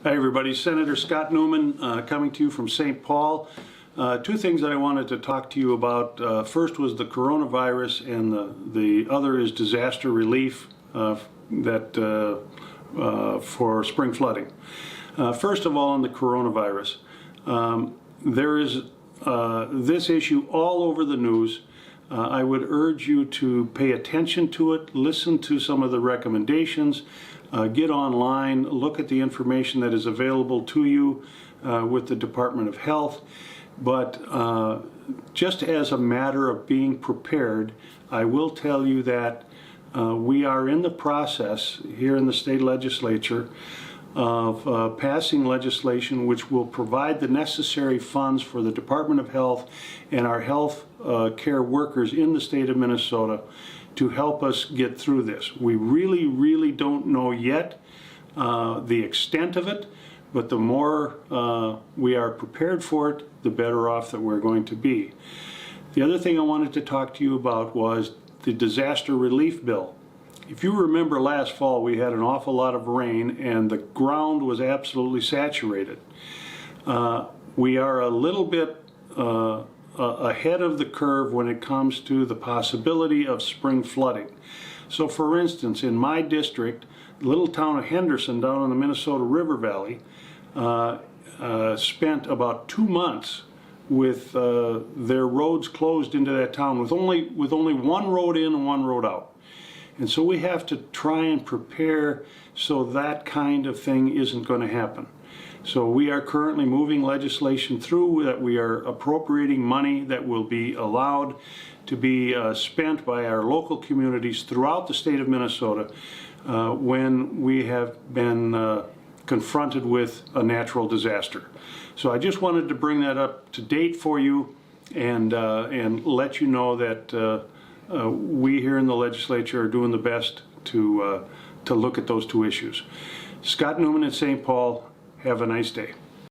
Hi everybody, Senator Scott Newman coming to you from St. Paul. Two things that I wanted to talk to you about. First was the coronavirus, and the other is disaster relief for spring flooding. First of all, on the coronavirus, there is this issue all over the news. I would urge you to pay attention to it, listen to some of the recommendations, get online, look at the information that is available to you with the Department of Health. But just as a matter of being prepared, I will tell you that we are in the process here in the state legislature of passing legislation which will provide the necessary funds for the Department of Health and our health care workers in the state of Minnesota to help us get through this. We really don't know yet the extent of it, but the more we are prepared for it, the better off that we're going to be. The other thing I wanted to talk to you about was the disaster relief bill. If you remember last fall, we had an awful lot of rain and the ground was absolutely saturated. We are a little bit ahead of the curve when it comes to the possibility of spring flooding. So for instance, in my district, the little town of Henderson down in the Minnesota River Valley spent about 2 months with their roads closed into that town with only one road in and one road out. And so we have to try and prepare so that kind of thing isn't going to happen. So we are currently moving legislation through that we are appropriating money that will be allowed to be spent by our local communities throughout the state of Minnesota when we have been confronted with a natural disaster. So I just wanted to bring that up to date for you and let you know that we here in the legislature are doing the best to look at those two issues. Scott Newman in St. Paul, have a nice day.